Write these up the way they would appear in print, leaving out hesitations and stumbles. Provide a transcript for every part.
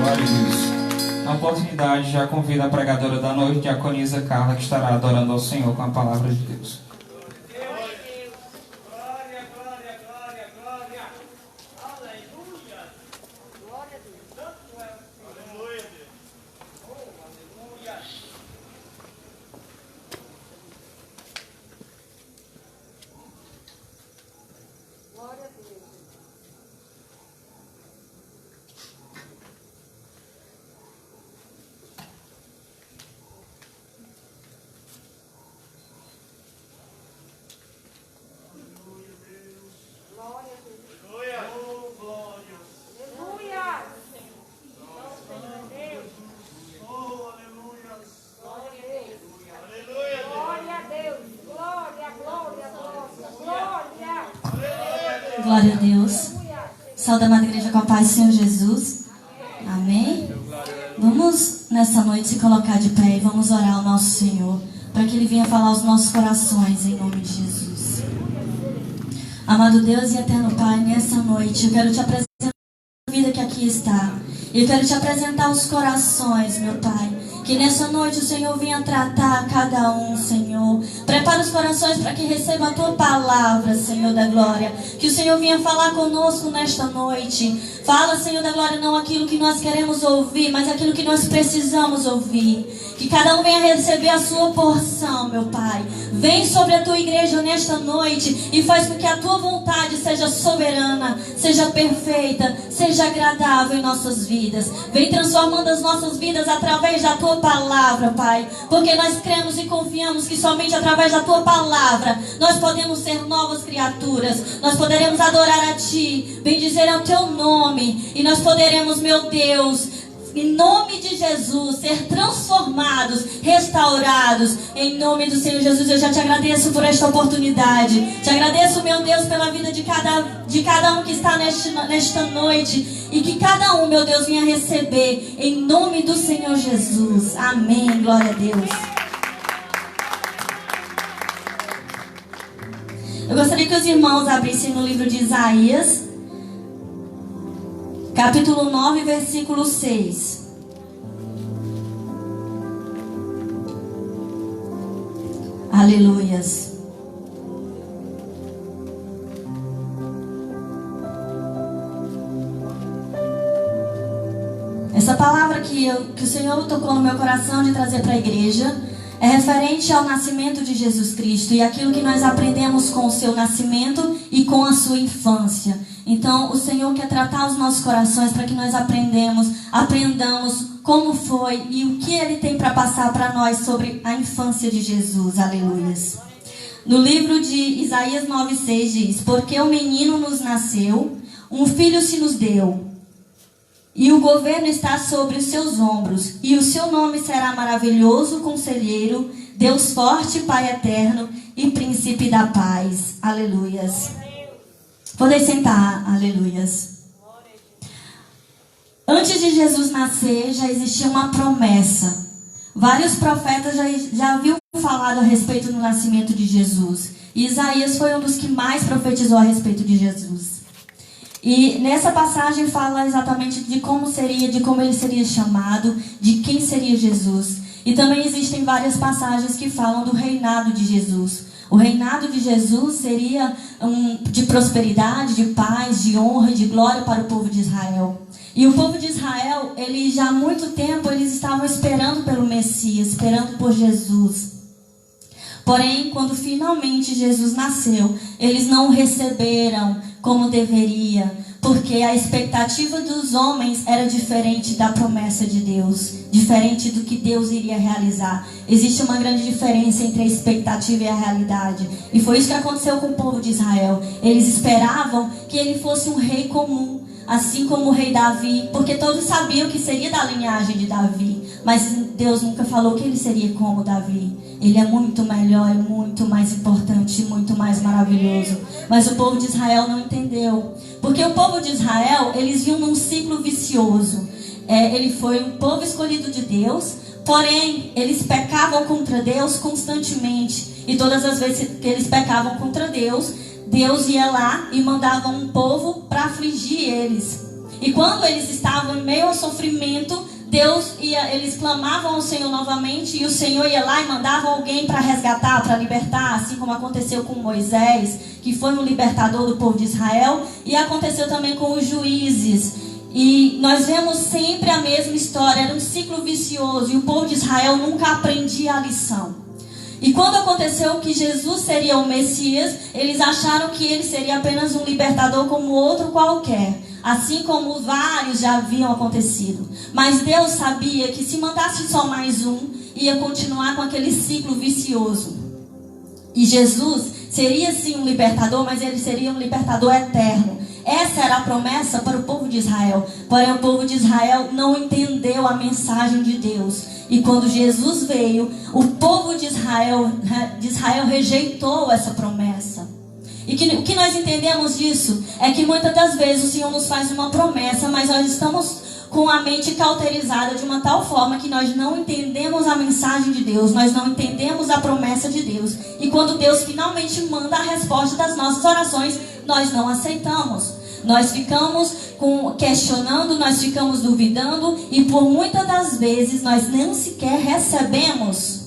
Glória a Deus. Na oportunidade, já convido a pregadora da noite, Diaconisa Carla, que estará adorando ao Senhor com a palavra de Deus. Glória a Deus. Saúde, amada igreja, com a paz do Senhor Jesus. Amém. Vamos nessa noite se colocar de pé e vamos orar ao nosso Senhor, para que Ele venha falar aos nossos corações, em nome de Jesus. Amado Deus e eterno Pai, nessa noite eu quero te apresentar a vida que aqui está. Eu quero te apresentar os corações, meu Pai. Que nessa noite o Senhor venha tratar cada um, Senhor. Prepara os corações para que receba a Tua palavra, Senhor da glória. Que o Senhor venha falar conosco nesta noite. Fala, Senhor da glória, não aquilo que nós queremos ouvir, mas aquilo que nós precisamos ouvir. Que cada um venha receber a sua porção, meu Pai. Vem sobre a Tua igreja nesta noite e faz com que a Tua vontade seja soberana, seja perfeita, seja agradável em nossas vidas. Vem transformando as nossas vidas através da Tua palavra, Pai. Porque nós cremos e confiamos que somente através da Tua palavra nós podemos ser novas criaturas. Nós poderemos adorar a Ti, bendizer ao Teu nome. E nós poderemos, meu Deus, em nome de Jesus, ser transformados, restaurados. Em nome do Senhor Jesus, eu já te agradeço por esta oportunidade. Te agradeço, meu Deus, pela vida de cada um que está nesta noite. E que cada um, meu Deus, venha receber em nome do Senhor Jesus. Amém, glória a Deus. Eu gostaria que os irmãos abrissem no livro de Isaías, capítulo 9, versículo 6. Aleluias. Essa palavra que o Senhor tocou no meu coração de trazer para a igreja é referente ao nascimento de Jesus Cristo e aquilo que nós aprendemos com o seu nascimento e com a sua infância. Então o Senhor quer tratar os nossos corações para que nós aprendamos como foi e o que Ele tem para passar para nós sobre a infância de Jesus. Aleluias. No livro de Isaías 9,6 diz: porque o menino nos nasceu, um filho se nos deu, e o governo está sobre os seus ombros, e o seu nome será maravilhoso, conselheiro, Deus forte, Pai eterno e príncipe da paz. Aleluias. Podem sentar, aleluias. Antes de Jesus nascer, já existia uma promessa. Vários profetas já haviam falado a respeito do nascimento de Jesus. E Isaías foi um dos que mais profetizou a respeito de Jesus. E nessa passagem fala exatamente de como seria, de como ele seria chamado, de quem seria Jesus. E também existem várias passagens que falam do reinado de Jesus. O reinado de Jesus seria de prosperidade, de paz, de honra e de glória para o povo de Israel. E o povo de Israel, já há muito tempo, eles estavam esperando pelo Messias, esperando por Jesus. Porém, quando finalmente Jesus nasceu, eles não o receberam como deveria, porque a expectativa dos homens era diferente da promessa de Deus, diferente do que Deus iria realizar. Existe uma grande diferença entre a expectativa e a realidade. E foi isso que aconteceu com o povo de Israel. Eles esperavam que ele fosse um rei comum, assim como o rei Davi, porque todos sabiam que seria da linhagem de Davi, mas Deus nunca falou que ele seria como Davi. Ele é muito melhor, é muito mais importante, muito mais maravilhoso. Mas o povo de Israel não entendeu, porque o povo de Israel, eles viam num ciclo vicioso. Ele foi um povo escolhido de Deus, porém eles pecavam contra Deus constantemente, e todas as vezes que eles pecavam contra Deus, Deus ia lá e mandava um povo para afligir eles. E quando eles estavam em meio ao sofrimento, eles clamavam ao Senhor novamente, e o Senhor ia lá e mandava alguém para resgatar, para libertar, assim como aconteceu com Moisés, que foi um libertador do povo de Israel, e aconteceu também com os juízes. E nós vemos sempre a mesma história, era um ciclo vicioso, e o povo de Israel nunca aprendia a lição. E quando aconteceu que Jesus seria o Messias, eles acharam que ele seria apenas um libertador como outro qualquer, assim como vários já haviam acontecido. Mas Deus sabia que se mandasse só mais um, ia continuar com aquele ciclo vicioso. E Jesus seria sim um libertador, mas ele seria um libertador eterno. Essa era a promessa para o povo de Israel. Porém, o povo de Israel não entendeu a mensagem de Deus. E quando Jesus veio, o povo de Israel rejeitou essa promessa. E o que nós entendemos disso é que muitas das vezes o Senhor nos faz uma promessa, mas nós estamos com a mente cauterizada de uma tal forma que nós não entendemos a mensagem de Deus, nós não entendemos a promessa de Deus. E quando Deus finalmente manda a resposta das nossas orações, nós não aceitamos. Nós ficamos questionando, nós ficamos duvidando, e por muitas das vezes nós nem sequer recebemos.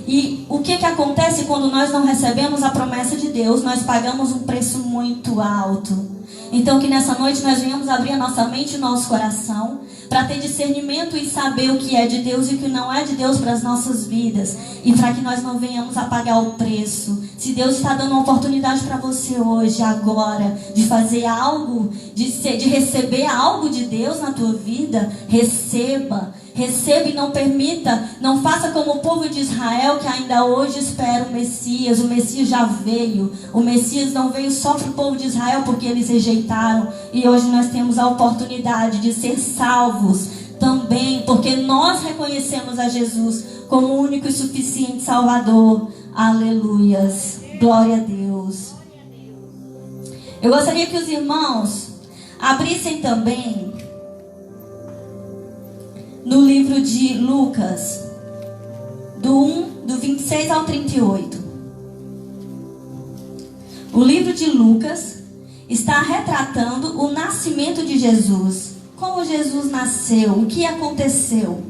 E o que acontece quando nós não recebemos a promessa de Deus? Nós pagamos um preço muito alto. Então que nessa noite nós venhamos abrir a nossa mente e o nosso coração para ter discernimento e saber o que é de Deus e o que não é de Deus para as nossas vidas. E para que nós não venhamos a pagar o preço. Se Deus está dando uma oportunidade para você hoje, agora, de fazer algo, de receber algo de Deus na tua vida, receba. Receba e não permita, não faça como o povo de Israel que ainda hoje espera o Messias. O Messias já veio. O Messias não veio só para o povo de Israel porque eles rejeitaram. E hoje nós temos a oportunidade de ser salvos também, porque nós reconhecemos a Jesus como o único e suficiente Salvador. Aleluias. Glória a Deus. Eu gostaria que os irmãos abrissem também no livro de Lucas, do 26 ao 38. O livro de Lucas está retratando o nascimento de Jesus. Como Jesus nasceu, o que aconteceu.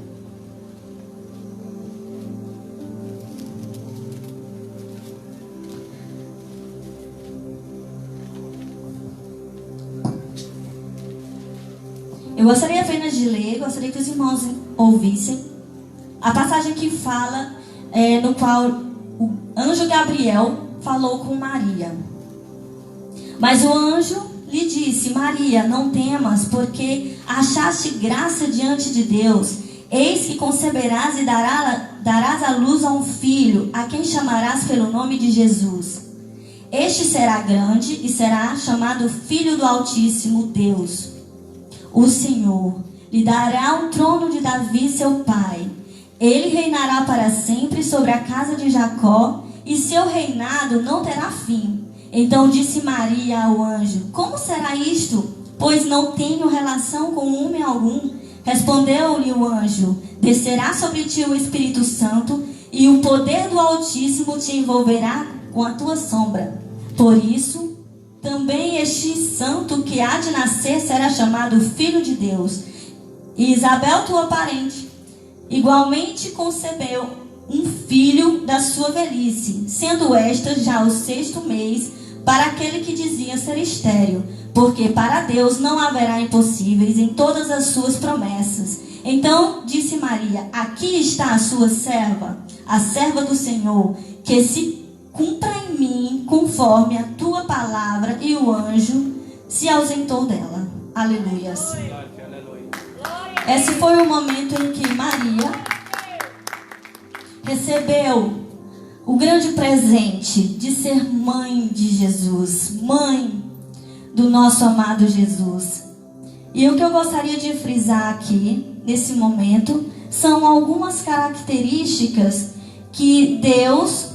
Eu gostaria apenas de ler, gostaria que os irmãos ouvissem a passagem que fala, no qual o anjo Gabriel falou com Maria. Mas o anjo lhe disse: Maria, não temas, porque achaste graça diante de Deus. Eis que conceberás e darás à luz a um filho, a quem chamarás pelo nome de Jesus. Este será grande e será chamado Filho do Altíssimo Deus. O Senhor lhe dará o trono de Davi, seu pai. Ele reinará para sempre sobre a casa de Jacó, e seu reinado não terá fim. Então disse Maria ao anjo: Como será isto? Pois não tenho relação com homem algum. Respondeu-lhe o anjo: Descerá sobre ti o Espírito Santo, e o poder do Altíssimo te envolverá com a tua sombra. Por isso, também este santo que há de nascer será chamado Filho de Deus. E Isabel, tua parente, igualmente concebeu um filho da sua velhice, sendo esta já o 6º mês para aquele que dizia ser estéril, porque para Deus não haverá impossíveis em todas as suas promessas. Então disse Maria: Aqui está a sua serva, a serva do Senhor, que se cumpra em mim conforme a tua palavra. E o anjo se ausentou dela. Aleluias. Esse foi o momento em que Maria recebeu o grande presente de ser mãe de Jesus, mãe do nosso amado Jesus. E o que eu gostaria de frisar aqui, nesse momento, são algumas características que Deus...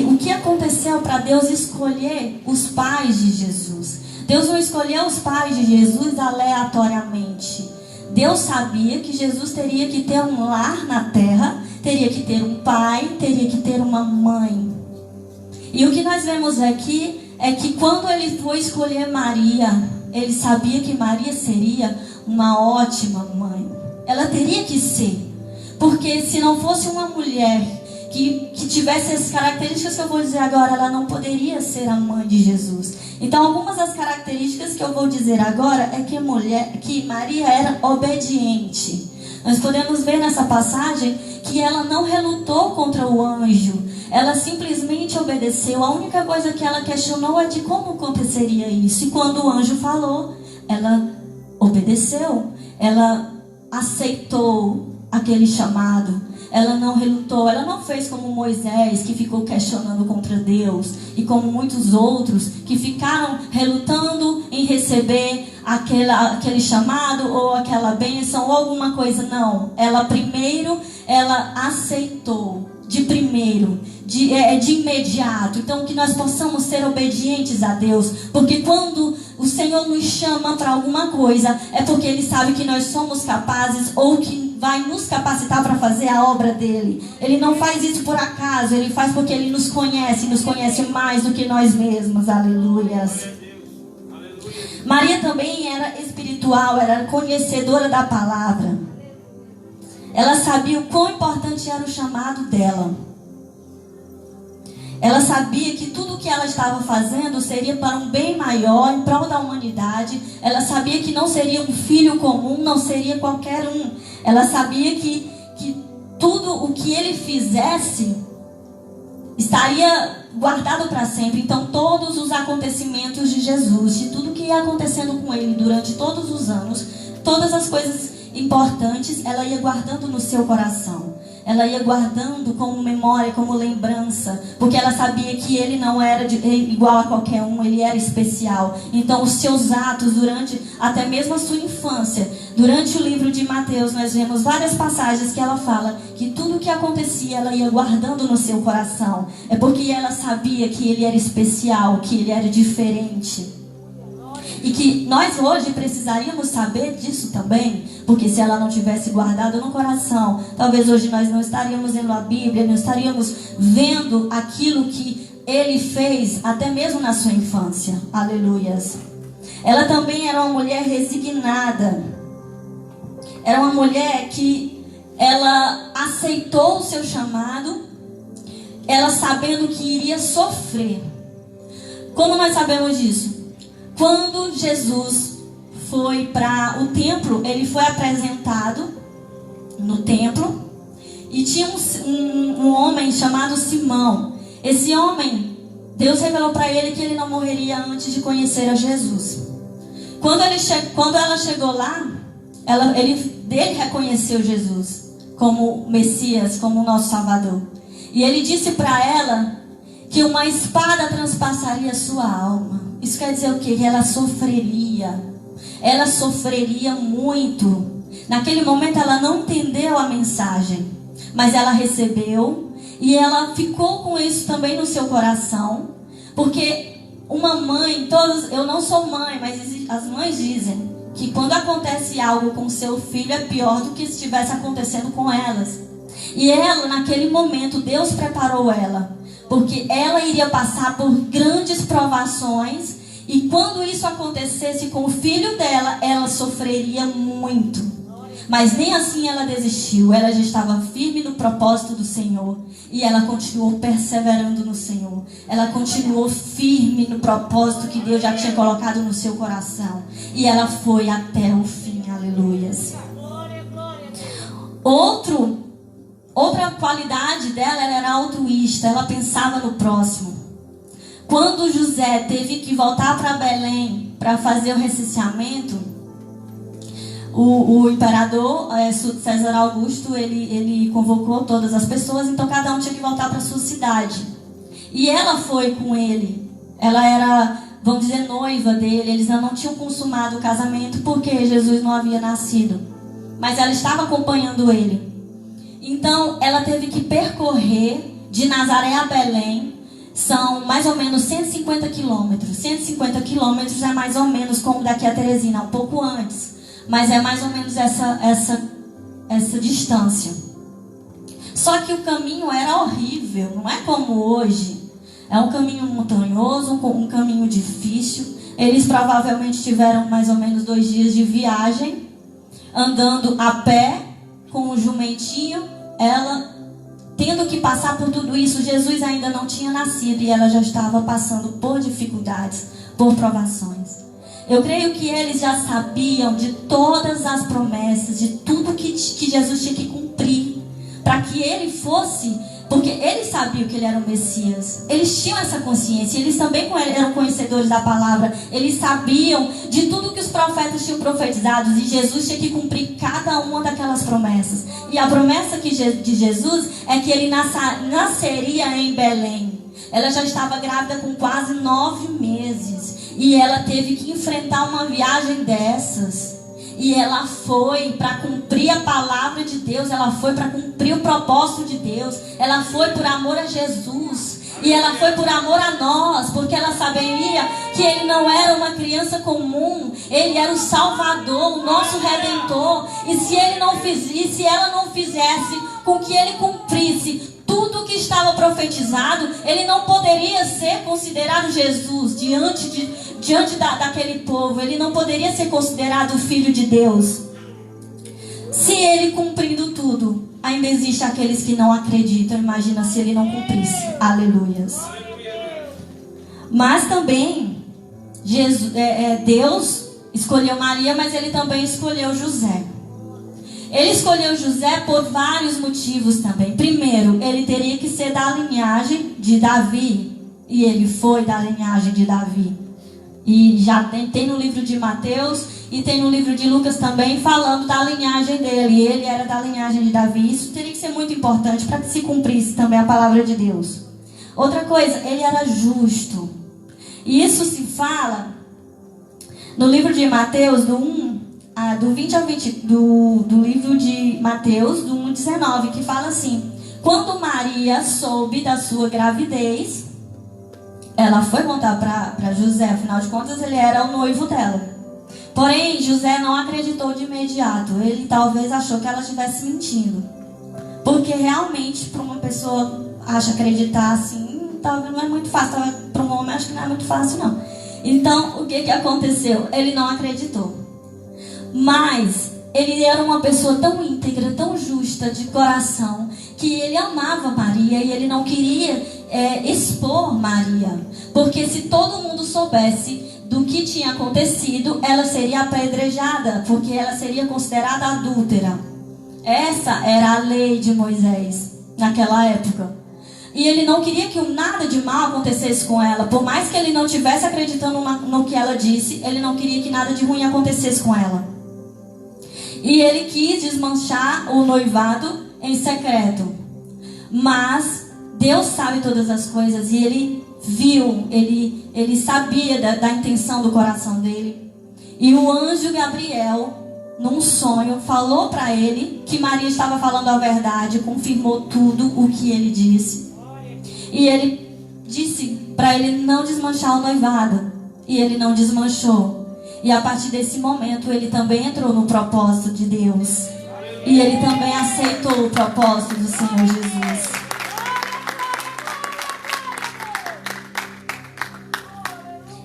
o que aconteceu para Deus escolher os pais de Jesus? Deus não escolheu os pais de Jesus aleatoriamente. Deus sabia que Jesus teria que ter um lar na terra, teria que ter um pai, teria que ter uma mãe. E o que nós vemos aqui é que quando ele foi escolher Maria, ele sabia que Maria seria uma ótima mãe. Ela teria que ser. Porque se não fosse uma mulher que tivesse as características que eu vou dizer agora, ela não poderia ser a mãe de Jesus. Então, algumas das características que eu vou dizer agora é que Maria era obediente. Nós podemos ver nessa passagem que ela não relutou contra o anjo. Ela simplesmente obedeceu. A única coisa que ela questionou é de como aconteceria isso. E quando o anjo falou, ela obedeceu. Ela aceitou aquele chamado. Ela não relutou, ela não fez como Moisés, que ficou questionando contra Deus, e como muitos outros que ficaram relutando em receber aquele chamado ou aquela bênção ou alguma coisa. Não, ela aceitou de primeiro, de imediato. Então, que nós possamos ser obedientes a Deus, porque quando o Senhor nos chama para alguma coisa, é porque Ele sabe que nós somos capazes ou que vai nos capacitar para fazer a obra dele. Ele não faz isso por acaso, ele faz porque ele nos conhece mais do que nós mesmos. Aleluias. Maria também era espiritual, era conhecedora da palavra. Ela sabia o quão importante era o chamado dela. Ela sabia que tudo o que ela estava fazendo seria para um bem maior, em prol da humanidade. Ela sabia que não seria um filho comum, não seria qualquer um. Ela sabia que tudo o que ele fizesse estaria guardado para sempre. Então, todos os acontecimentos de Jesus, de tudo que ia acontecendo com ele durante todos os anos, todas as coisas importantes, ela ia guardando no seu coração. Ela ia guardando como memória, como lembrança, porque ela sabia que ele não era igual a qualquer um, ele era especial. Então, os seus atos, durante até mesmo a sua infância, durante o livro de Mateus, nós vemos várias passagens que ela fala que tudo o que acontecia, ela ia guardando no seu coração. É porque ela sabia que ele era especial, que ele era diferente. E que nós hoje precisaríamos saber disso também, porque se ela não tivesse guardado no coração, talvez hoje nós não estaríamos lendo a Bíblia, não estaríamos vendo aquilo que ele fez, até mesmo na sua infância. Aleluias. Ela também era uma mulher resignada. Era uma mulher que ela aceitou o seu chamado, ela sabendo que iria sofrer. Como nós sabemos disso? Quando Jesus foi para o templo, ele foi apresentado no templo e tinha um homem chamado Simão. Esse homem, Deus revelou para ele que ele não morreria antes de conhecer a Jesus. Quando ela chegou lá, ele reconheceu Jesus como Messias, como o nosso Salvador. E ele disse para ela que uma espada transpassaria sua alma. Isso quer dizer o quê? Que ela sofreria. Ela sofreria muito. Naquele momento ela não entendeu a mensagem, mas ela recebeu e ela ficou com isso também no seu coração. Porque uma mãe, eu não sou mãe, mas as mães dizem que quando acontece algo com seu filho é pior do que se estivesse acontecendo com elas. E ela, naquele momento, Deus preparou ela, porque ela iria passar por grandes provações. E quando isso acontecesse com o filho dela, ela sofreria muito. Mas nem assim ela desistiu. Ela já estava firme no propósito do Senhor. E ela continuou perseverando no Senhor. Ela continuou firme no propósito que Deus já tinha colocado no seu coração. E ela foi até o fim. Aleluias. Outra qualidade dela, ela era altruísta. Ela pensava no próximo. Quando José teve que voltar para Belém para fazer o recenseamento, o imperador César Augusto, ele convocou todas as pessoas, então cada um tinha que voltar para sua cidade. E ela foi com ele. Ela era, vamos dizer, noiva dele. Eles ainda não tinham consumado o casamento porque Jesus não havia nascido. Mas ela estava acompanhando ele. Então ela teve que percorrer de Nazaré a Belém. São mais ou menos 150 quilômetros. 150 quilômetros é mais ou menos como daqui a Teresina, um pouco antes. Mas é mais ou menos essa distância. Só que o caminho era horrível, não é como hoje. É um caminho montanhoso, um caminho difícil. Eles provavelmente tiveram mais ou menos 2 dias de viagem, andando a pé, com um jumentinho, ela tendo que passar por tudo isso. Jesus ainda não tinha nascido e ela já estava passando por dificuldades, por provações. Eu creio que eles já sabiam de todas as promessas, de tudo que Jesus tinha que cumprir, para que ele fosse, porque eles sabiam que ele era o Messias. Eles tinham essa consciência, eles também eram conhecedores da palavra. Eles sabiam de tudo que os profetas tinham profetizado, e Jesus tinha que cumprir cada uma daquelas promessas. E a promessa de Jesus é que ele nasceria em Belém. Ela já estava grávida com quase 9 meses. E ela teve que enfrentar uma viagem dessas. E ela foi para cumprir a palavra de Deus. Ela foi para cumprir o propósito de Deus. Ela foi por amor a Jesus. E ela foi por amor a nós. Porque ela sabia que ele não era uma criança comum. Ele era o Salvador, o nosso Redentor. E se ela não fizesse com que ele cumprisse tudo que estava profetizado, ele não poderia ser considerado Jesus diante daquele povo. Ele não poderia ser considerado o Filho de Deus. Se ele cumprindo tudo, ainda existe aqueles que não acreditam. Imagina se ele não cumprisse. Aleluias. Mas também Deus escolheu Maria, mas ele também escolheu José. Ele escolheu José por vários motivos também. Primeiro, ele teria que ser da linhagem de Davi. E ele foi da linhagem de Davi. E já tem no livro de Mateus e tem no livro de Lucas também falando da linhagem dele. E ele era da linhagem de Davi. Isso teria que ser muito importante para que se cumprisse também a palavra de Deus. Outra coisa, ele era justo. E isso se fala no livro de Mateus, do 20 ao 20, do livro de Mateus, do 1:19, que fala assim: quando Maria soube da sua gravidez, ela foi contar para José. Afinal de contas, ele era o noivo dela. Porém, José não acreditou de imediato. Ele talvez achou que ela estivesse mentindo. Porque realmente, para uma pessoa acreditar assim, talvez não é muito fácil. Para um homem, acho que não é muito fácil, não. Então, o que aconteceu? Ele não acreditou. Mas ele era uma pessoa tão íntegra, tão justa de coração, que ele amava Maria e ele não queria expor Maria. Porque se todo mundo soubesse do que tinha acontecido, ela seria apedrejada, porque ela seria considerada adúltera. Essa era a lei de Moisés naquela época. E ele não queria que nada de mal acontecesse com ela. Por mais que ele não estivesse acreditando no que ela disse, ele não queria que nada de ruim acontecesse com ela. E ele quis desmanchar o noivado em secreto. Mas Deus sabe todas as coisas. E ele viu, ele sabia da intenção do coração dele. E o anjo Gabriel, num sonho, falou para ele que Maria estava falando a verdade. Confirmou tudo o que ele disse. E ele disse para ele não desmanchar o noivado. E ele não desmanchou. E a partir desse momento, ele também entrou no propósito de Deus. E ele também aceitou o propósito do Senhor Jesus.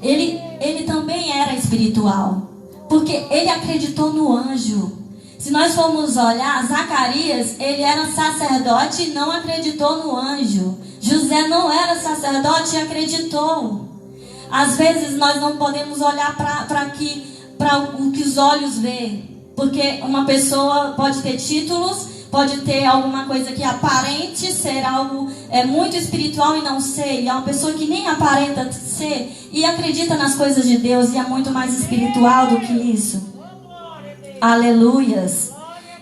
Ele também era espiritual. Porque ele acreditou no anjo. Se nós formos olhar, Zacarias, ele era sacerdote e não acreditou no anjo. José não era sacerdote e acreditou. Às vezes nós não podemos olhar para o que os olhos veem. Porque uma pessoa pode ter títulos, pode ter alguma coisa que aparente ser algo muito espiritual e não ser. E é uma pessoa que nem aparenta ser e acredita nas coisas de Deus e é muito mais espiritual do que isso. Aleluias.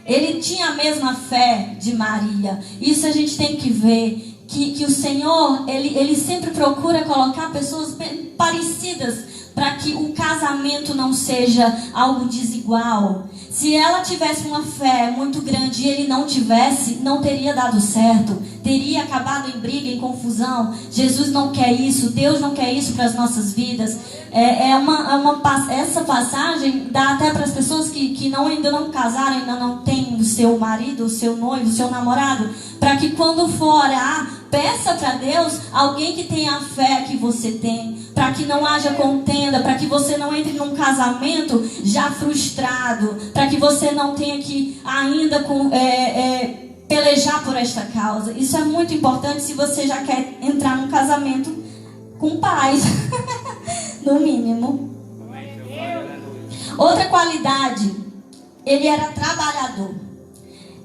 Ele tinha a mesma fé de Maria. Isso a gente tem que ver. Que o Senhor, ele sempre procura colocar pessoas bem parecidas para que o casamento não seja algo desigual. Se ela tivesse uma fé muito grande e ele não tivesse, não teria dado certo. Teria acabado em briga, em confusão. Jesus não quer isso, Deus não quer isso para as nossas vidas. Essa passagem dá até para as pessoas que ainda não casaram, ainda não têm o seu marido, o seu noivo, o seu namorado, para que quando for orar, peça para Deus alguém que tenha a fé que você tem, para que não haja contenda, para que você não entre num casamento já frustrado, para que você não tenha que ainda pelejar por esta causa. Isso é muito importante se você já quer entrar num casamento com paz, no mínimo. Outra qualidade, ele era trabalhador.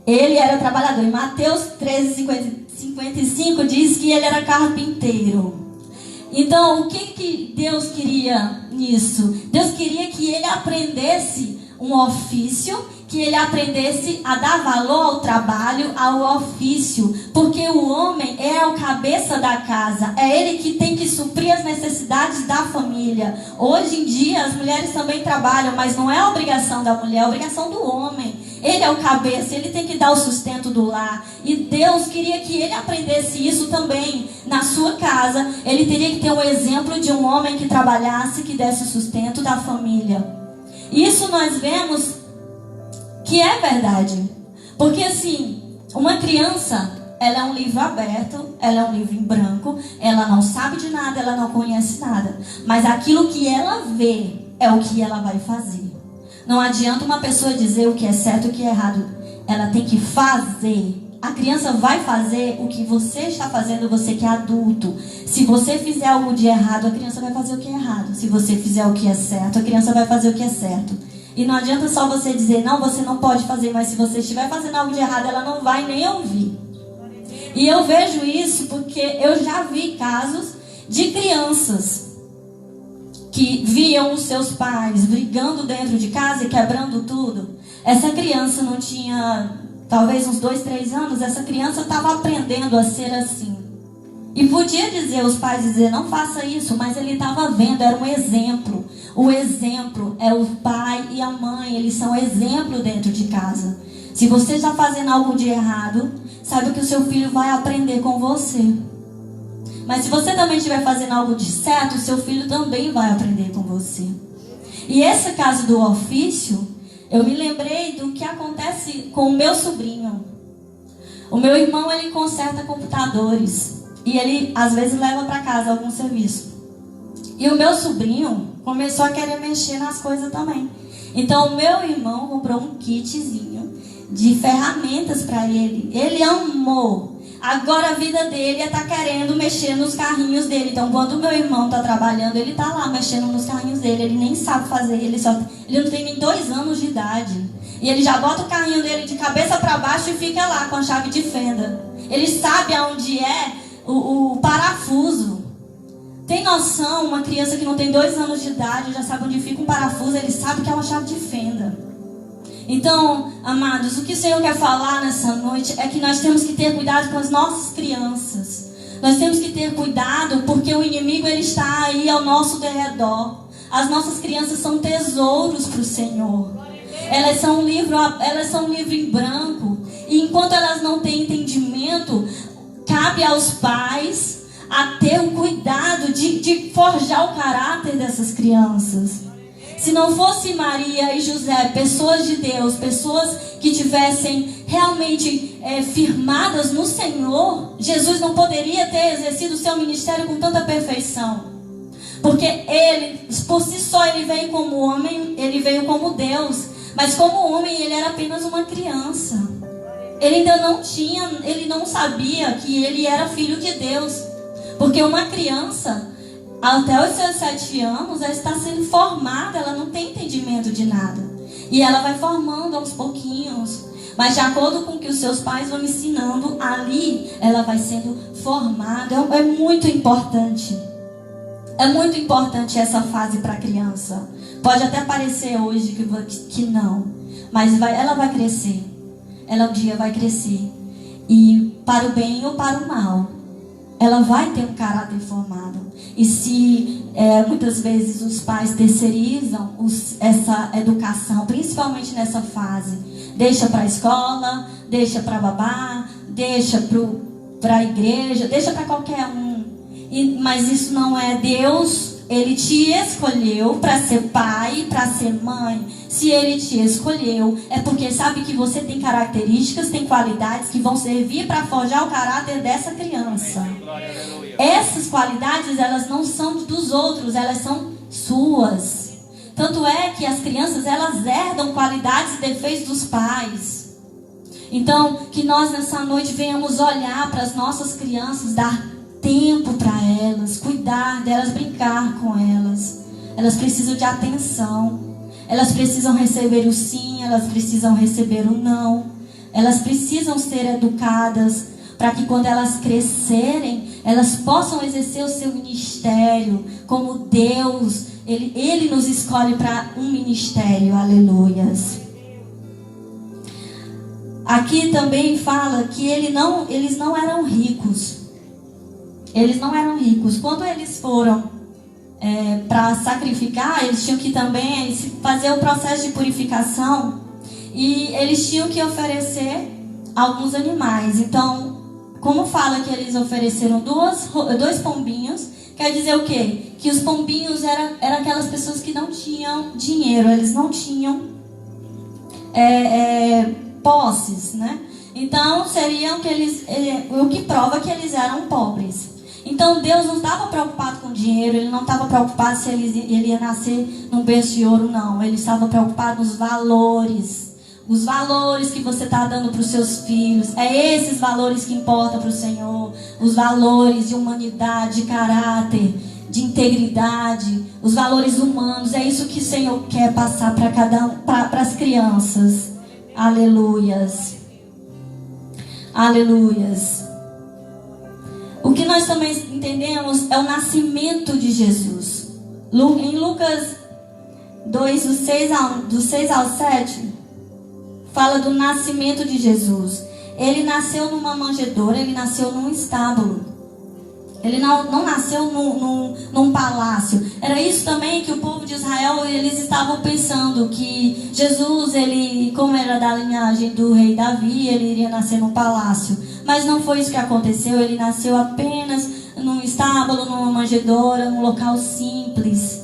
Ele era trabalhador. Em Mateus 13:55 diz que ele era carpinteiro. Então, o que Deus queria nisso? Deus queria que ele aprendesse um ofício, que ele aprendesse a dar valor ao trabalho, ao ofício, porque o homem é o cabeça da casa, é ele que tem que suprir as necessidades da família. Hoje em dia as mulheres também trabalham, mas não é a obrigação da mulher, é a obrigação do homem. Ele é o cabeça, ele tem que dar o sustento do lar. E Deus queria que ele aprendesse isso também na sua casa. Ele teria que ter um exemplo de um homem que trabalhasse, que desse o sustento da família. Isso nós vemos que é verdade. Porque assim, uma criança, ela é um livro aberto, ela é um livro em branco, ela não sabe de nada, ela não conhece nada. Mas aquilo que ela vê é o que ela vai fazer. Não adianta uma pessoa dizer o que é certo e o que é errado. Ela tem que fazer. A criança vai fazer o que você está fazendo, você que é adulto. Se você fizer algo de errado, a criança vai fazer o que é errado. Se você fizer o que é certo, a criança vai fazer o que é certo. E não adianta só você dizer, não, você não pode fazer, mas se você estiver fazendo algo de errado, ela não vai nem ouvir. E eu vejo isso porque eu já vi casos de crianças que viam os seus pais brigando dentro de casa e quebrando tudo. Essa criança não tinha, talvez uns 2, 3 anos, essa criança estava aprendendo a ser assim. E podia dizer, os pais dizer, não faça isso, mas ele estava vendo, era um exemplo. O exemplo é o pai e a mãe, eles são exemplo dentro de casa. Se você está fazendo algo de errado, saiba que o seu filho vai aprender com você. Mas se você também estiver fazendo algo de certo, o seu filho também vai aprender com você. E esse caso do ofício, eu me lembrei do que acontece com o meu sobrinho. O meu irmão, ele conserta computadores. E ele, às vezes, leva para casa algum serviço. E o meu sobrinho começou a querer mexer nas coisas também. Então, o meu irmão comprou um kitzinho de ferramentas para ele. Ele amou. Agora a vida dele é estar querendo mexer nos carrinhos dele. Então, quando o meu irmão está trabalhando, ele está lá mexendo nos carrinhos dele. Ele nem sabe fazer. Ele não tem nem 2 anos de idade. E ele já bota o carrinho dele de cabeça para baixo e fica lá com a chave de fenda. Ele sabe aonde é o parafuso. Tem noção? Uma criança que não tem 2 anos de idade já sabe onde fica um parafuso. Ele sabe que é uma chave de fenda. Então, amados, o que o Senhor quer falar nessa noite é que nós temos que ter cuidado com as nossas crianças. Nós temos que ter cuidado porque o inimigo, ele está aí ao nosso derredor. As nossas crianças são tesouros para o Senhor. Elas são um livro em branco. E enquanto elas não têm entendimento, cabe aos pais a ter o cuidado de forjar o caráter dessas crianças. Se não fosse Maria e José, pessoas de Deus, pessoas que tivessem realmente firmadas no Senhor, Jesus não poderia ter exercido o seu ministério com tanta perfeição. Porque ele, por si só, ele veio como homem, ele veio como Deus. Mas como homem, ele era apenas uma criança. Ele ainda ele não sabia que ele era filho de Deus. Porque uma criança, até os seus 7 anos, ela está sendo formada, ela não tem entendimento de nada. E ela vai formando aos pouquinhos. Mas de acordo com o que os seus pais vão ensinando, ali ela vai sendo formada. É muito importante. É muito importante essa fase para a criança. Pode até parecer hoje que não. Mas ela vai crescer. Ela um dia vai crescer. E para o bem ou para o mal, ela vai ter um caráter formado. E se muitas vezes os pais terceirizam essa educação, principalmente nessa fase, deixa para a escola, deixa para babá, deixa para a igreja, deixa para qualquer um. Mas isso não é Deus. Ele te escolheu para ser pai, para ser mãe. Se Ele te escolheu, é porque sabe que você tem características, tem qualidades que vão servir para forjar o caráter dessa criança. Essas qualidades, elas não são dos outros, elas são suas. Tanto é que as crianças, elas herdam qualidades e defeitos dos pais. Então, que nós nessa noite venhamos olhar para as nossas crianças, dar tempo para elas, cuidar delas, brincar com elas. Elas precisam de atenção. Elas precisam receber o sim, elas precisam receber o não. Elas precisam ser educadas para que quando elas crescerem, elas possam exercer o seu ministério como Deus. Ele nos escolhe para um ministério. Aleluias. Aqui também fala que eles não eram ricos. Eles não eram ricos. Quando eles foram para sacrificar, eles tinham que também fazer o processo de purificação. E eles tinham que oferecer alguns animais. Então, como fala que eles ofereceram dois pombinhos, quer dizer o quê? Que os pombinhos eram aquelas pessoas que não tinham dinheiro. Eles não tinham posses, né? Então, seriam o que prova que eles eram pobres. Então Deus não estava preocupado com dinheiro, Ele não estava preocupado se ele ia nascer num berço de ouro, não. Ele estava preocupado nos valores. Os valores que você está dando para os seus filhos. É esses valores que importam para o Senhor. Os valores de humanidade, de caráter, de integridade. Os valores humanos. É isso que o Senhor quer passar para cada um, para as crianças. Aleluias. Aleluias. O que nós também entendemos é o nascimento de Jesus. Em Lucas 2, do 6 ao 7, fala do nascimento de Jesus. Ele nasceu numa manjedoura, ele nasceu num estábulo. Ele não nasceu num palácio. Era isso também que o povo de Israel, eles estavam pensando, que Jesus, como era da linhagem do rei Davi, ele iria nascer num palácio. Mas não foi isso que aconteceu. Ele nasceu apenas num estábulo, numa manjedoura, num local simples.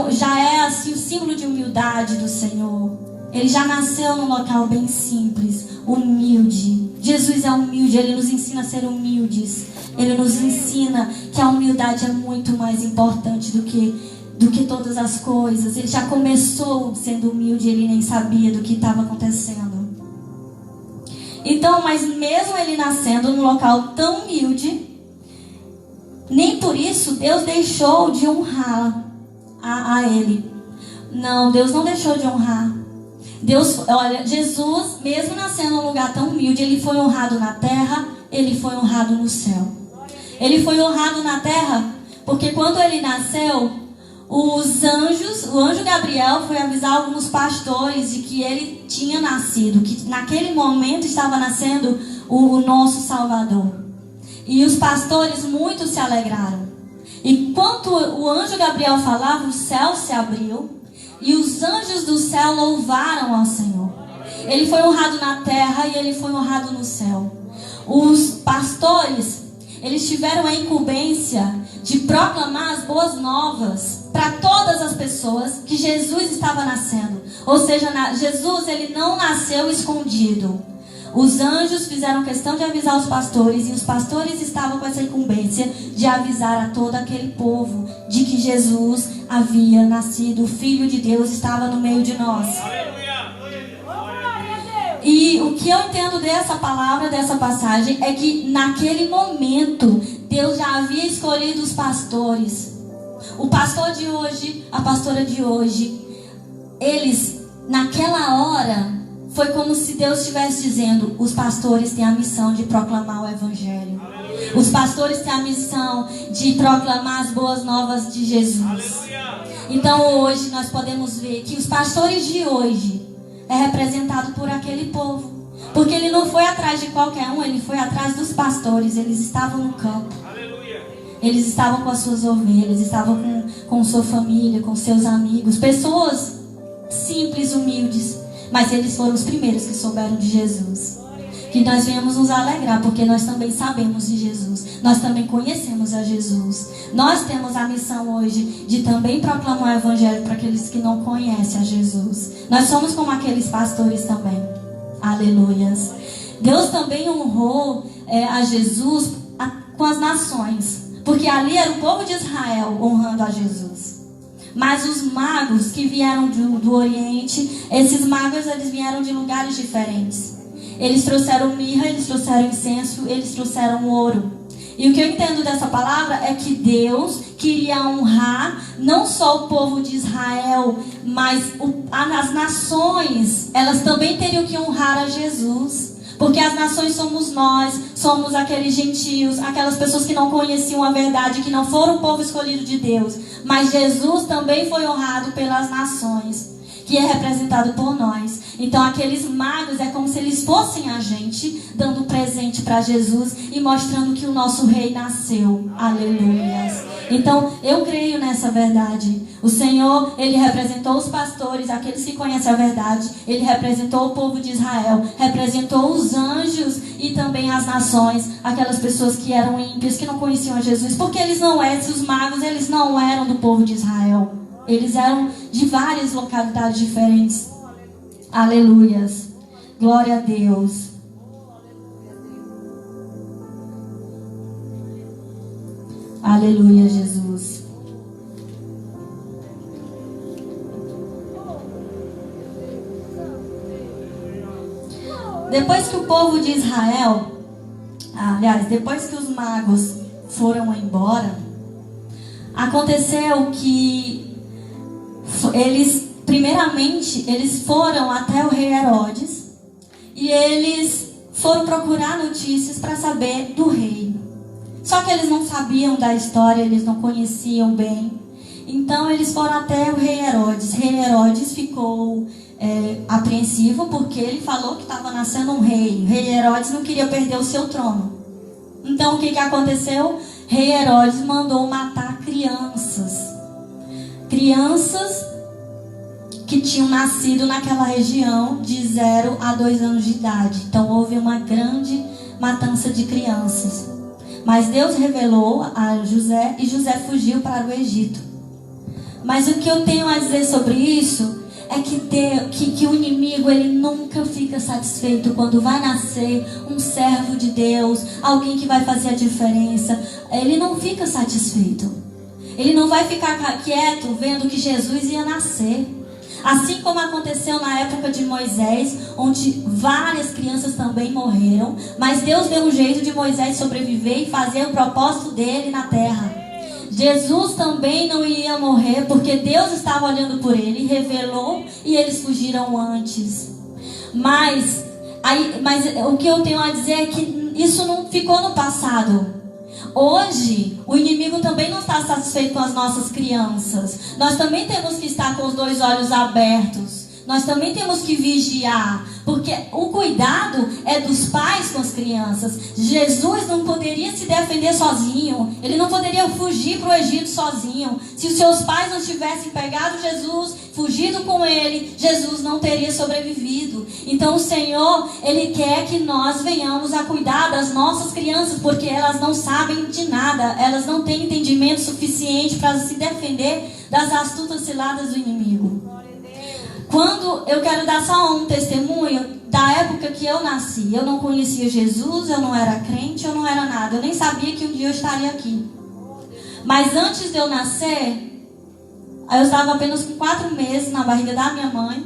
Já é assim o símbolo de humildade do Senhor. Ele já nasceu num local bem simples, humilde. Jesus é humilde, Ele nos ensina a ser humildes. Ele nos ensina que a humildade é muito mais importante do que todas as coisas. Ele já começou sendo humilde, Ele nem sabia do que estava acontecendo. Então, mas mesmo Ele nascendo num local tão humilde, nem por isso Deus deixou de honrar a Ele. Não, Deus não deixou de honrar. Jesus, mesmo nascendo num lugar tão humilde, Ele foi honrado na terra, Ele foi honrado no céu. Ele foi honrado na terra porque quando Ele nasceu, o anjo Gabriel foi avisar alguns pastores de que Ele tinha nascido, que naquele momento estava nascendo o nosso Salvador. E os pastores muito se alegraram. Enquanto o anjo Gabriel falava, o céu se abriu. E os anjos do céu louvaram ao Senhor. Ele foi honrado na terra e Ele foi honrado no céu. Os pastores, eles tiveram a incumbência de proclamar as boas novas para todas as pessoas que Jesus estava nascendo. Ou seja, Jesus, Ele não nasceu escondido. Os anjos fizeram questão de avisar os pastores, e os pastores estavam com essa incumbência de avisar a todo aquele povo de que Jesus havia nascido, o Filho de Deus estava no meio de nós. E o que eu entendo dessa palavra, dessa passagem, é que naquele momento Deus já havia escolhido os pastores. O pastor de hoje, a pastora de hoje, eles, naquela hora, foi como se Deus estivesse dizendo: os pastores têm a missão de proclamar o Evangelho. Os pastores têm a missão de proclamar as boas novas de Jesus. Então hoje nós podemos ver que os pastores de hoje é representado por aquele povo. Porque ele não foi atrás de qualquer um, ele foi atrás dos pastores. Eles estavam no campo. Eles estavam com as suas ovelhas, estavam com sua família, com seus amigos. Pessoas simples, humildes. Mas eles foram os primeiros que souberam de Jesus. Que nós venhamos nos alegrar, porque nós também sabemos de Jesus. Nós também conhecemos a Jesus. Nós temos a missão hoje de também proclamar o Evangelho para aqueles que não conhecem a Jesus. Nós somos como aqueles pastores também. Aleluias. Deus também honrou a Jesus com as nações. Porque ali era o povo de Israel honrando a Jesus. Mas os magos que vieram do Oriente, esses magos eles vieram de lugares diferentes. Eles trouxeram mirra, eles trouxeram incenso, eles trouxeram ouro. E o que eu entendo dessa palavra é que Deus queria honrar não só o povo de Israel, mas as nações, elas também teriam que honrar a Jesus. Porque as nações somos nós, somos aqueles gentios, aquelas pessoas que não conheciam a verdade, que não foram o povo escolhido de Deus. Mas Jesus também foi honrado pelas nações, que é representado por nós. Então aqueles magos é como se eles fossem a gente, dando presente para Jesus e mostrando que o nosso rei nasceu. Aleluias. Então eu creio nessa verdade. O Senhor, Ele representou os pastores, aqueles que conhecem a verdade. Ele representou o povo de Israel, representou os anjos e também as nações, aquelas pessoas que eram ímpias, que não conheciam a Jesus. Porque eles não eram, os magos, eles não eram do povo de Israel. Eles eram de várias localidades diferentes. Aleluias. Glória a Deus. Aleluia, Jesus. Depois que o povo de Israel, depois que os magos foram embora, aconteceu que primeiramente, eles foram até o rei Herodes e eles foram procurar notícias para saber do rei. Só que eles não sabiam da história, eles não conheciam bem. Então, eles foram até o rei Herodes. O rei Herodes ficou apreensivo porque ele falou que estava nascendo um rei. O rei Herodes não queria perder o seu trono. Então, o que aconteceu? O rei Herodes mandou matar crianças. Crianças que tinham nascido naquela região de 0 a 2 anos de idade. Então houve uma grande matança de crianças. Mas Deus revelou a José e José fugiu para o Egito. Mas o que eu tenho a dizer sobre isso é que o inimigo ele nunca fica satisfeito quando vai nascer um servo de Deus, alguém que vai fazer a diferença. Ele não fica satisfeito. Ele não vai ficar quieto vendo que Jesus ia nascer. Assim como aconteceu na época de Moisés, onde várias crianças também morreram, mas Deus deu um jeito de Moisés sobreviver e fazer o propósito dele na terra. Jesus também não ia morrer, porque Deus estava olhando por ele, revelou e eles fugiram antes. Mas o que eu tenho a dizer é que isso não ficou no passado. Hoje, o inimigo também não está satisfeito com as nossas crianças. Nós também temos que estar com os 2 olhos abertos. Nós também temos que vigiar, porque o cuidado é dos pais com as crianças. Jesus não poderia se defender sozinho. Ele não poderia fugir para o Egito sozinho. Se os seus pais não tivessem pegado Jesus, fugido com ele, Jesus não teria sobrevivido. Então o Senhor, Ele quer que nós venhamos a cuidar das nossas crianças, porque elas não sabem de nada. Elas não têm entendimento suficiente para se defender das astutas ciladas do inimigo. Quando eu quero dar só um testemunho da época que eu nasci. Eu não conhecia Jesus, eu não era crente, eu não era nada. Eu nem sabia que um dia eu estaria aqui. Mas antes de eu nascer, eu estava apenas com 4 meses na barriga da minha mãe.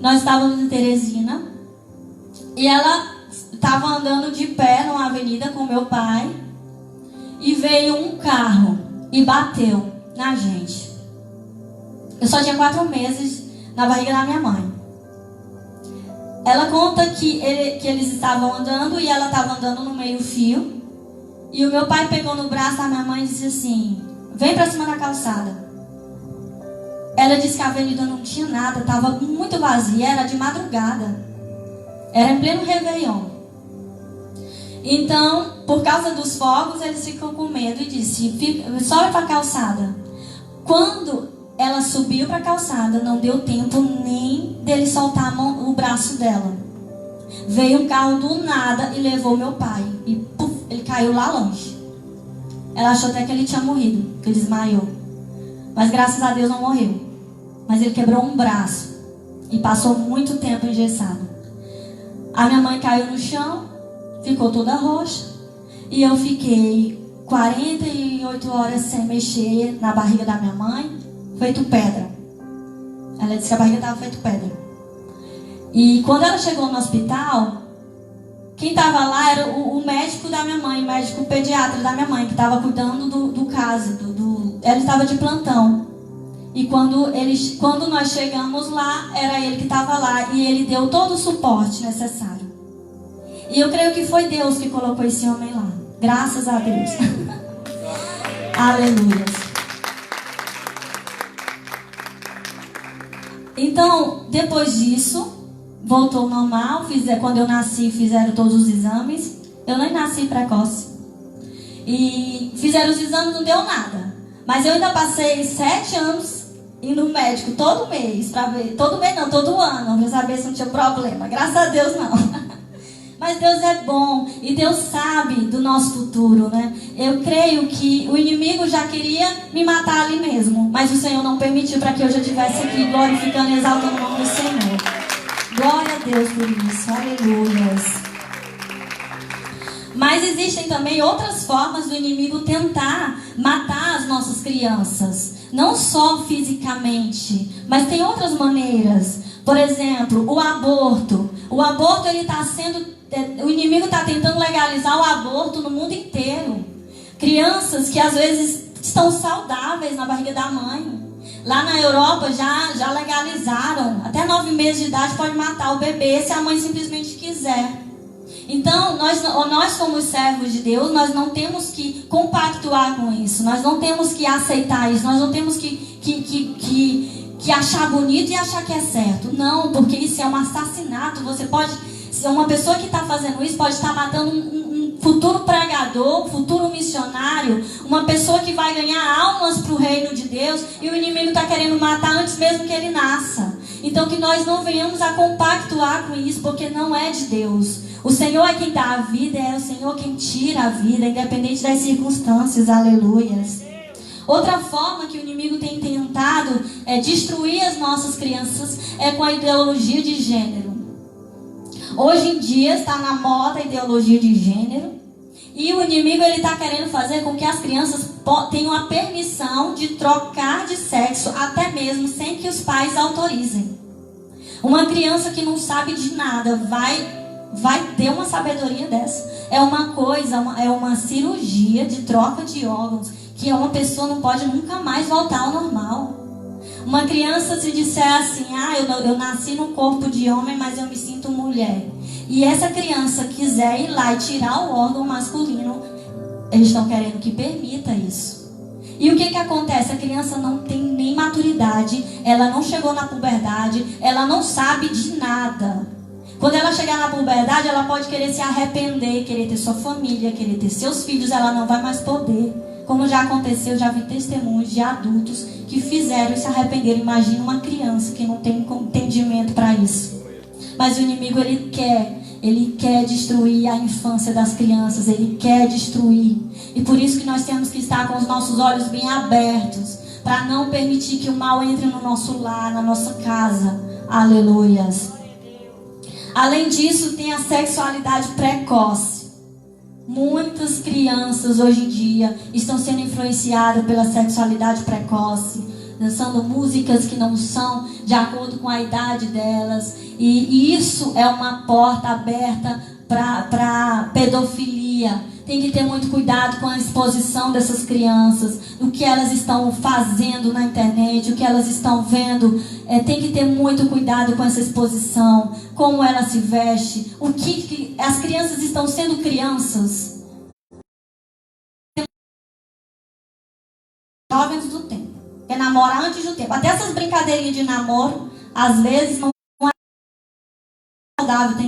Nós estávamos em Teresina. E ela estava andando de pé numa avenida com meu pai. E veio um carro e bateu na gente. Eu só tinha 4 meses na barriga da minha mãe. Ela conta que eles estavam andando e ela estava andando no meio-fio. E o meu pai pegou no braço da minha mãe e disse assim: vem pra cima da calçada. Ela disse que a avenida não tinha nada, estava muito vazia, era de madrugada. Era em pleno Réveillon. Então, por causa dos fogos, eles ficam com medo e disse: sobe pra calçada. Quando ela subiu para a calçada, não deu tempo nem dele soltar o braço dela. Veio um carro do nada e levou meu pai. E puf, ele caiu lá longe. Ela achou até que ele tinha morrido, que ele desmaiou. Mas graças a Deus não morreu. Mas ele quebrou um braço e passou muito tempo engessado. A minha mãe caiu no chão, ficou toda roxa. E eu fiquei 48 horas sem mexer na barriga da minha mãe, feito pedra. Ela disse que a barriga estava feito pedra. E quando ela chegou no hospital, quem estava lá era o médico da minha mãe, o médico pediatra da minha mãe, que estava cuidando do caso. Ela estava de plantão. E quando nós chegamos lá, era ele que estava lá. E ele deu todo o suporte necessário. E eu creio que foi Deus que colocou esse homem lá. Graças a Deus. Aleluia. Então, depois disso, voltou ao normal. Quando eu nasci, fizeram todos os exames. Eu nem nasci precoce. E fizeram os exames, não deu nada. Mas eu ainda passei 7 anos indo no médico todo mês, para ver. Todo mês não, todo ano, para saber se não tinha problema. Graças a Deus não. Mas Deus é bom e Deus sabe do nosso futuro, né? Eu creio que o inimigo já queria me matar ali mesmo, mas o Senhor não permitiu, para que eu já estivesse aqui glorificando e exaltando o nome do Senhor. Glória a Deus por isso, aleluias. Mas existem também outras formas do inimigo tentar matar as nossas crianças. Não só fisicamente, mas tem outras maneiras. Por exemplo, o aborto. O aborto, ele está sendo... O inimigo está tentando legalizar o aborto no mundo inteiro. Crianças que às vezes estão saudáveis na barriga da mãe. Lá na Europa já legalizaram. Até 9 meses de idade pode matar o bebê se a mãe simplesmente quiser. Então, nós como servos de Deus, nós não temos que compactuar com isso. Nós não temos que aceitar isso. Nós não temos que achar bonito e achar que é certo. Não, porque isso é um assassinato. Você pode... Uma pessoa que está fazendo isso pode estar matando um futuro pregador, um futuro missionário, uma pessoa que vai ganhar almas para o reino de Deus, e o inimigo está querendo matar antes mesmo que ele nasça. Então que nós não venhamos a compactuar com isso, porque não é de Deus. O Senhor é quem dá a vida, é o Senhor quem tira a vida, independente das circunstâncias, aleluias. Outra forma que o inimigo tem tentado destruir as nossas crianças é com a ideologia de gênero. Hoje em dia está na moda a ideologia de gênero. E o inimigo está querendo fazer com que as crianças tenham a permissão de trocar de sexo, até mesmo sem que os pais autorizem. Uma criança que não sabe de nada vai ter uma sabedoria dessa. É uma cirurgia de troca de órgãos, que uma pessoa não pode nunca mais voltar ao normal. Uma criança, se disser assim, eu nasci no corpo de homem, mas eu me sinto mulher. E essa criança quiser ir lá e tirar o órgão masculino, eles estão querendo que permita isso. E o que acontece? A criança não tem nem maturidade, ela não chegou na puberdade, ela não sabe de nada. Quando ela chegar na puberdade, ela pode querer se arrepender, querer ter sua família, querer ter seus filhos, ela não vai mais poder. Como já aconteceu, já vi testemunhos de adultos que fizeram e se arrependeram. Imagina uma criança que não tem entendimento para isso. Mas o inimigo, ele quer destruir a infância das crianças, ele quer destruir. E por isso que nós temos que estar com os nossos olhos bem abertos, para não permitir que o mal entre no nosso lar, na nossa casa. Aleluias. Além disso, tem a sexualidade precoce. Muitas crianças hoje em dia estão sendo influenciadas pela sexualidade precoce, dançando músicas que não são de acordo com a idade delas. E isso é uma porta aberta para pedofilia. Tem que ter muito cuidado com a exposição dessas crianças, o que elas estão fazendo na internet, o que elas estão vendo. Tem que ter muito cuidado com essa exposição, como ela se veste, o que as crianças estão sendo crianças. Jovens do tempo, quer namorar antes do tempo. Até essas brincadeirinhas de namoro, às vezes não é saudável.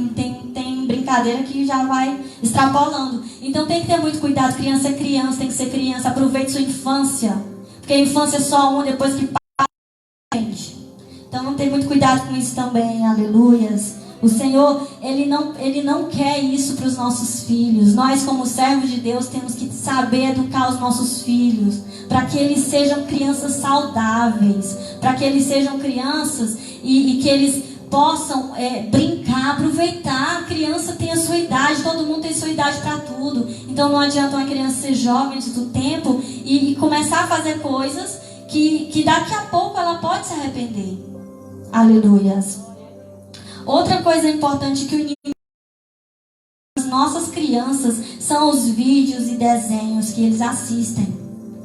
Tem brincadeira que já vai extrapolando. Então tem que ter muito cuidado. Criança é criança, tem que ser criança. Aproveite sua infância, porque a infância é só uma, depois que passa. Então tem muito cuidado com isso também, aleluias. O Senhor, Ele não quer isso para os nossos filhos. Nós, como servos de Deus, temos que saber educar os nossos filhos, para que eles sejam crianças saudáveis, para que eles sejam crianças e que eles possam brincar, aproveitar. A criança tem a sua idade, todo mundo tem sua idade para tudo. Então não adianta uma criança ser jovem antes do tempo e começar a fazer coisas que daqui a pouco ela pode se arrepender. Aleluias. Outra coisa importante que o inimigo das nossas crianças são os vídeos e desenhos que eles assistem.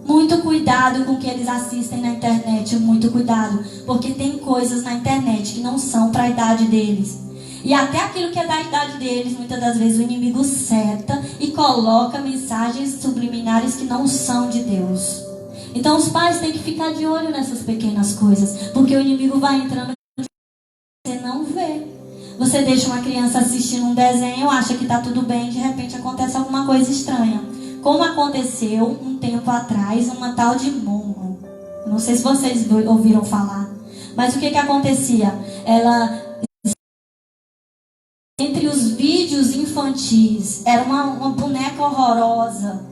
Muito cuidado com o que eles assistem na internet, muito cuidado, porque tem coisas na internet que não são para a idade deles. E até aquilo que é da idade deles, muitas das vezes o inimigo seta e coloca mensagens subliminares que não são de Deus. Então os pais têm que ficar de olho nessas pequenas coisas, porque o inimigo vai entrando e você não vê. Você deixa uma criança assistindo um desenho, acha que está tudo bem, de repente acontece alguma coisa estranha. Como aconteceu um tempo atrás, uma tal de Momo. Não sei se vocês ouviram falar. Mas o que acontecia? Ela, entre os vídeos infantis, era uma boneca horrorosa.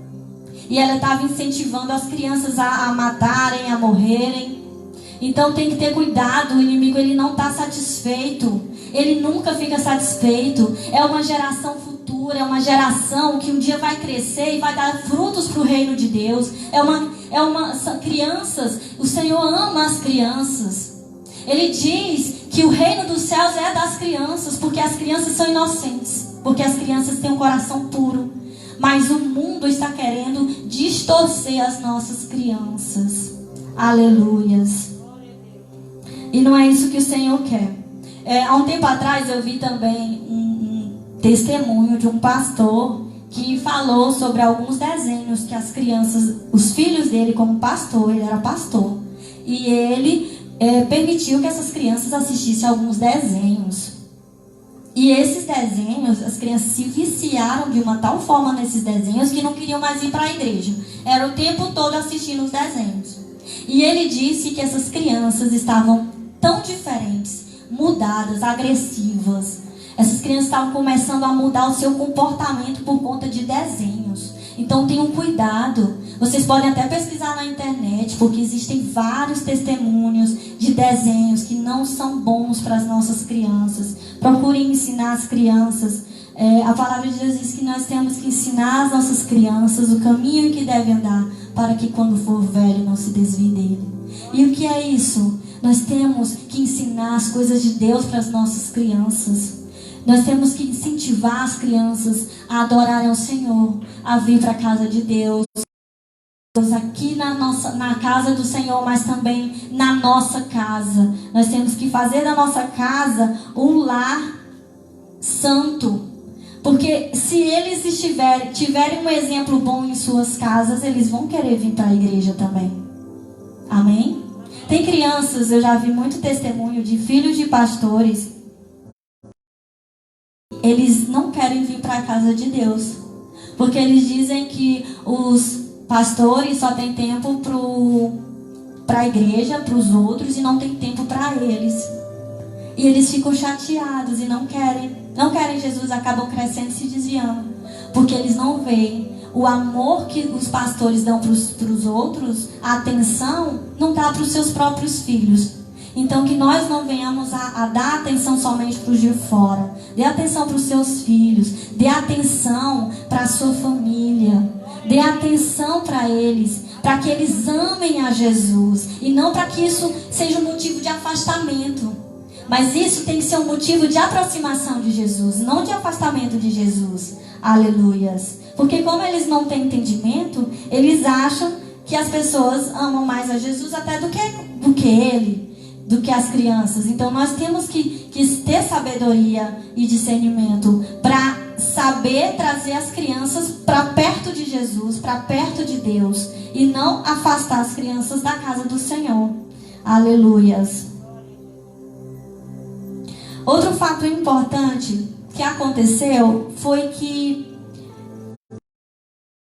E ela estava incentivando as crianças a matarem, a morrerem. Então tem que ter cuidado. O inimigo, ele não está satisfeito. Ele nunca fica satisfeito. É uma geração futura, é uma geração que um dia vai crescer e vai dar frutos para o reino de Deus. São crianças. O Senhor ama as crianças. Ele diz que o reino dos céus é das crianças, porque as crianças são inocentes, porque as crianças têm um coração puro. Mas o mundo está querendo distorcer as nossas crianças. Aleluias. E não é isso que o Senhor quer. Há um tempo atrás eu vi também um testemunho de um pastor que falou sobre alguns desenhos que as crianças, os filhos dele, como pastor, ele era pastor, e ele permitiu que essas crianças assistissem alguns desenhos. E esses desenhos, as crianças se viciaram de uma tal forma nesses desenhos que não queriam mais ir para a igreja. Era o tempo todo assistindo os desenhos. E ele disse que essas crianças estavam tão diferentes, mudadas, agressivas. Essas crianças estavam começando a mudar o seu comportamento por conta de desenhos. Então tenham cuidado. Vocês podem até pesquisar na internet, porque existem vários testemunhos de desenhos que não são bons para as nossas crianças. Procurem ensinar as crianças. A palavra de Deus diz que nós temos que ensinar as nossas crianças o caminho em que devem andar, para que quando for velho não se desvie dele. E o que é isso? Nós temos que ensinar as coisas de Deus para as nossas crianças. Nós temos que incentivar as crianças a adorarem ao Senhor, a vir para a casa de Deus. Aqui na casa do Senhor, mas também na nossa casa. Nós temos que fazer da nossa casa um lar santo. Porque se eles tiverem um exemplo bom em suas casas, eles vão querer vir para a igreja também. Amém? Tem crianças, eu já vi muito testemunho de filhos de pastores. Eles não querem vir para a casa de Deus, porque eles dizem que os pastores só têm tempo para a igreja, para os outros, e não tem tempo para eles. E eles ficam chateados e não querem Jesus, acabam crescendo e se desviando, porque eles não veem o amor que os pastores dão para os outros, a atenção não dá para os seus próprios filhos. Então que nós não venhamos a dar atenção somente para os de fora. Dê atenção para os seus filhos, dê atenção para a sua família, dê atenção para eles, para que eles amem a Jesus, e não para que isso seja um motivo de afastamento. Mas isso tem que ser um motivo de aproximação de Jesus, não de afastamento de Jesus. Aleluias. Porque como eles não têm entendimento, eles acham que as pessoas amam mais a Jesus até do que as crianças. Então nós temos que ter sabedoria e discernimento para saber trazer as crianças para perto de Jesus, para perto de Deus, e não afastar as crianças da casa do Senhor. Aleluias. Outro fato importante que aconteceu foi que o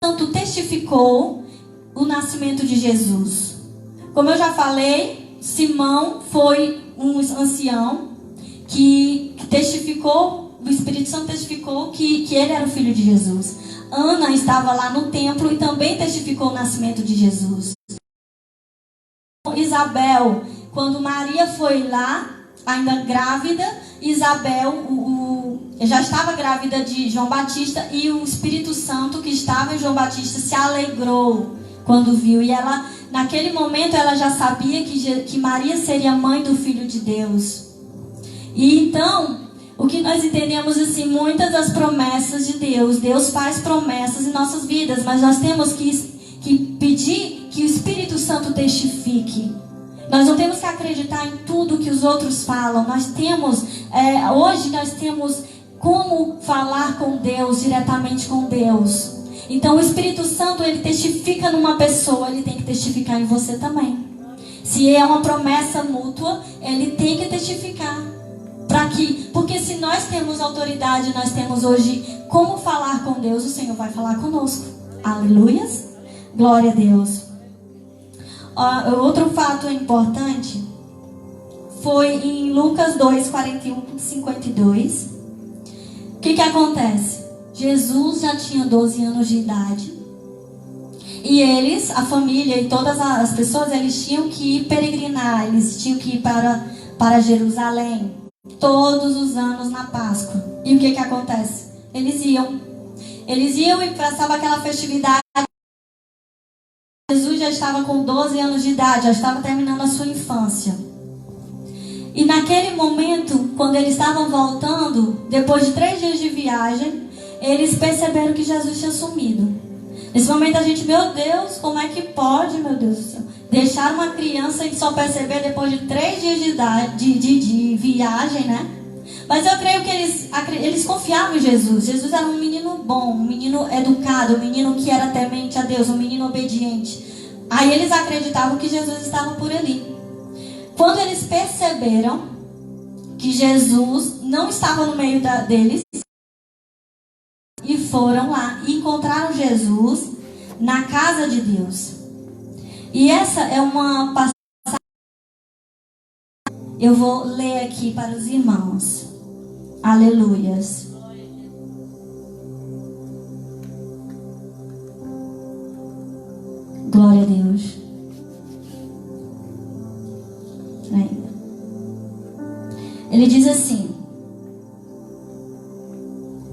santo testificou o nascimento de Jesus. Como eu já falei, Simão foi um ancião que testificou, o Espírito Santo testificou que ele era o filho de Jesus. Ana estava lá no templo e também testificou o nascimento de Jesus. Isabel, quando Maria foi lá, ainda grávida, Isabel já estava grávida de João Batista, e o Espírito Santo que estava em João Batista se alegrou quando viu. E ela, naquele momento, ela já sabia que Maria seria mãe do Filho de Deus. E então, o que nós entendemos assim, muitas das promessas de Deus faz promessas em nossas vidas, mas nós temos que pedir que o Espírito Santo testifique. Nós não temos que acreditar em tudo que os outros falam. Hoje nós temos como falar com Deus, diretamente com Deus. Então o Espírito Santo, ele testifica numa pessoa, ele tem que testificar em você também. Se é uma promessa mútua, ele tem que testificar. Porque se nós temos autoridade, nós temos hoje como falar com Deus, o Senhor vai falar conosco. Aleluias. Glória a Deus. Outro fato importante foi em Lucas 2, 41, 52. O que acontece? Jesus já tinha 12 anos de idade. E eles, a família e todas as pessoas, eles tinham que ir peregrinar. Eles tinham que ir para Jerusalém todos os anos na Páscoa. E o que acontece? Eles iam e passava aquela festividade. Jesus já estava com 12 anos de idade, já estava terminando a sua infância. E naquele momento, quando eles estavam voltando, depois de 3 dias de viagem, eles perceberam que Jesus tinha sumido. Nesse momento a gente, meu Deus, como é que pode, meu Deus do céu, deixar uma criança e só perceber depois de 3 dias de idade, de viagem, né? Mas eu creio que eles confiavam em Jesus. Jesus era um menino bom, um menino educado, um menino que era temente a Deus, um menino obediente. Aí eles acreditavam que Jesus estava por ali. Quando eles perceberam que Jesus não estava no meio deles, e foram lá e encontraram Jesus na casa de Deus. E essa é uma passagem. Eu vou ler aqui para os irmãos. Aleluias. Glória a Deus. Ele diz assim: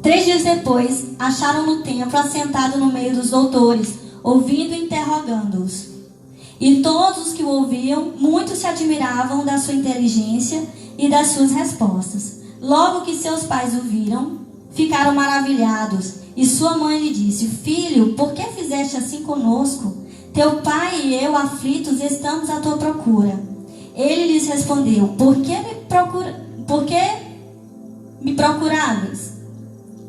3 dias depois, acharam no templo assentado no meio dos doutores, ouvindo e interrogando-os. E todos os que o ouviam, muitos se admiravam da sua inteligência e das suas respostas. Logo que seus pais o viram, ficaram maravilhados. E sua mãe lhe disse: Filho, por que fizeste assim conosco? Teu pai e eu, aflitos, estamos à tua procura. Ele lhes respondeu: Por que me procuráveis?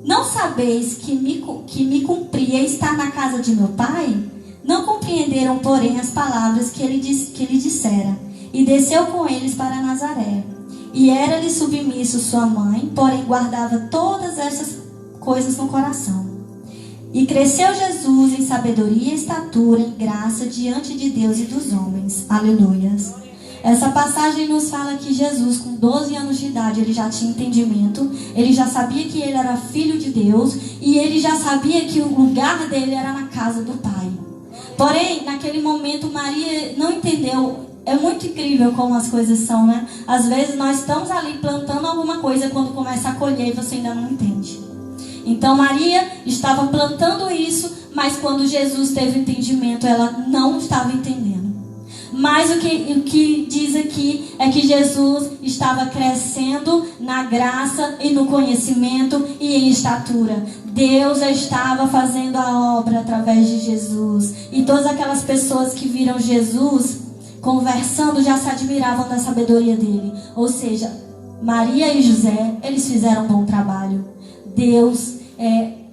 Não sabeis que me cumpria estar na casa de meu pai? Não compreenderam, porém, as palavras que ele dissera. E desceu com eles para Nazaré. E era-lhe submisso sua mãe, porém guardava todas essas coisas no coração. E cresceu Jesus em sabedoria e estatura, em graça diante de Deus e dos homens. Aleluias. Essa passagem nos fala que Jesus, com 12 anos de idade, ele já tinha entendimento, ele já sabia que ele era filho de Deus, e ele já sabia que o lugar dele era na casa do Pai. Porém, naquele momento, Maria não entendeu. É muito incrível como as coisas são, né? Às vezes nós estamos ali plantando alguma coisa, quando começa a colher e você ainda não entende. Então Maria estava plantando isso, mas quando Jesus teve entendimento, ela não estava entendendo. Mas o que diz aqui é que Jesus estava crescendo na graça e no conhecimento e em estatura. Deus já estava fazendo a obra através de Jesus. E todas aquelas pessoas que viram Jesus conversando já se admiravam da sabedoria dele. Ou seja, Maria e José, eles fizeram um bom trabalho. Deus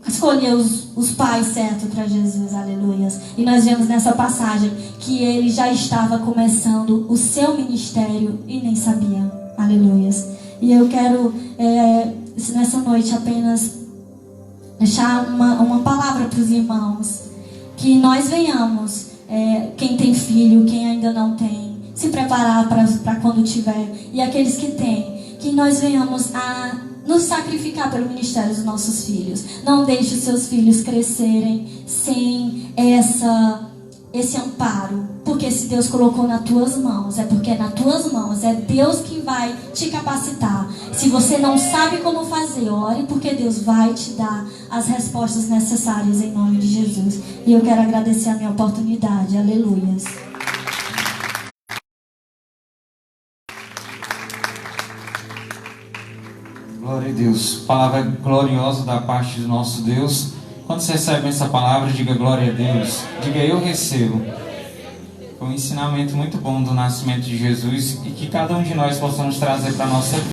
escolheu os pais certos para Jesus, aleluias. E nós vemos nessa passagem que ele já estava começando o seu ministério e nem sabia, aleluias. E eu quero nessa noite apenas deixar uma palavra para os irmãos, que nós venhamos, quem tem filho, quem ainda não tem, se preparar para quando tiver, e aqueles que têm, que nós venhamos a nos sacrificar pelo ministério dos nossos filhos. Não deixe os seus filhos crescerem sem esse amparo, porque se Deus colocou nas tuas mãos, é porque é nas tuas mãos, é Deus que vai te capacitar. Se você não sabe como fazer, ore, porque Deus vai te dar as respostas necessárias em nome de Jesus. E eu quero agradecer a minha oportunidade. Aleluias. Glória a Deus. Palavra gloriosa da parte do nosso Deus. Quando você recebe essa palavra, diga glória a Deus. Diga eu recebo. Foi um ensinamento muito bom do nascimento de Jesus e que cada um de nós possamos trazer para a nossa vida.